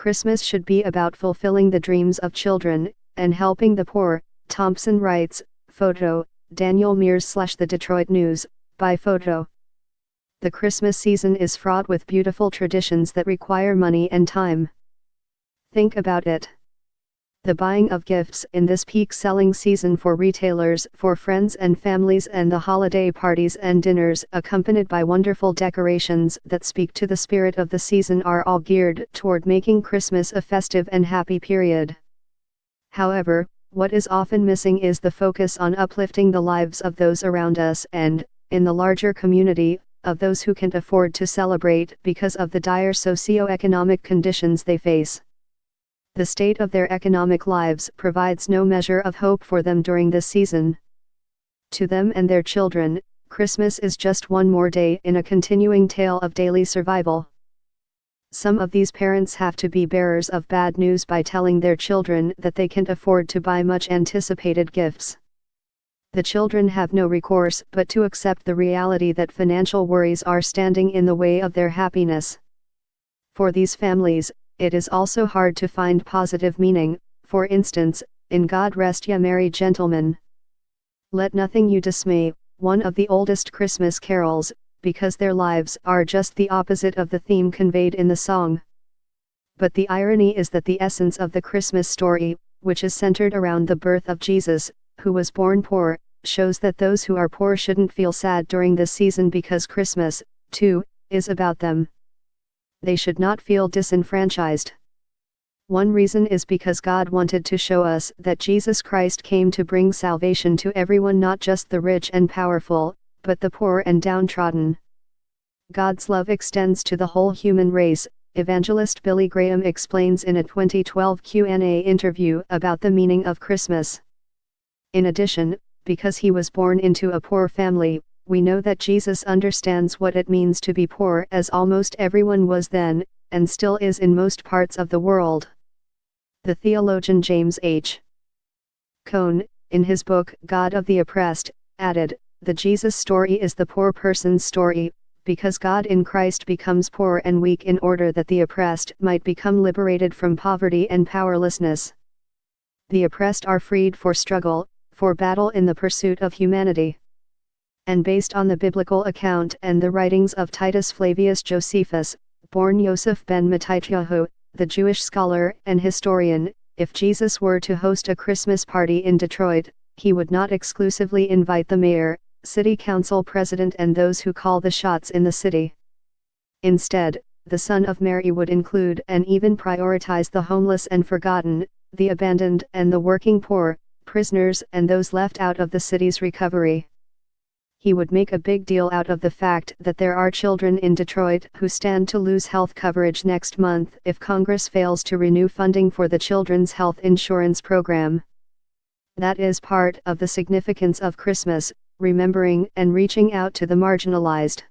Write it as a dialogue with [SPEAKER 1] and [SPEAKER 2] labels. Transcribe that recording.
[SPEAKER 1] Christmas should be about fulfilling the dreams of children, and helping the poor, Thompson writes. Photo, Daniel Mears / The Detroit News, by photo. The Christmas season is fraught with beautiful traditions that require money and time. Think about it. The buying of gifts in this peak selling season for retailers, for friends and families, and the holiday parties and dinners accompanied by wonderful decorations that speak to the spirit of the season are all geared toward making Christmas a festive and happy period. However, what is often missing is the focus on uplifting the lives of those around us and, in the larger community, of those who can't afford to celebrate because of the dire socio-economic conditions they face. The state of their economic lives provides no measure of hope for them during this season. To them and their children, Christmas is just one more day in a continuing tale of daily survival. Some of these parents have to be bearers of bad news by telling their children that they can't afford to buy much anticipated gifts. The children have no recourse but to accept the reality that financial worries are standing in the way of their happiness. For these families, it is also hard to find positive meaning, for instance, in God Rest Ye Merry Gentlemen. Let nothing you dismay, one of the oldest Christmas carols, because their lives are just the opposite of the theme conveyed in the song. But the irony is that the essence of the Christmas story, which is centered around the birth of Jesus, who was born poor, shows that those who are poor shouldn't feel sad during this season because Christmas, too, is about them. They should not feel disenfranchised. One reason is because God wanted to show us that Jesus Christ came to bring salvation to everyone, not just the rich and powerful, but the poor and downtrodden. God's love extends to the whole human race, evangelist Billy Graham explains in a 2012 Q&A interview about the meaning of Christmas. In addition, because he was born into a poor family, we know that Jesus understands what it means to be poor, as almost everyone was then, and still is in most parts of the world. The theologian James H. Cone, in his book God of the Oppressed, added, "The Jesus story is the poor person's story, because God in Christ becomes poor and weak in order that the oppressed might become liberated from poverty and powerlessness. The oppressed are freed for struggle, for battle in the pursuit of humanity." And based on the biblical account and the writings of Titus Flavius Josephus, born Yosef ben Mattityahu, the Jewish scholar and historian, if Jesus were to host a Christmas party in Detroit, he would not exclusively invite the mayor, city council president and those who call the shots in the city. Instead, the Son of Mary would include and even prioritize the homeless and forgotten, the abandoned and the working poor, prisoners and those left out of the city's recovery. He would make a big deal out of the fact that there are children in Detroit who stand to lose health coverage next month if Congress fails to renew funding for the Children's Health Insurance Program. That is part of the significance of Christmas, remembering and reaching out to the marginalized.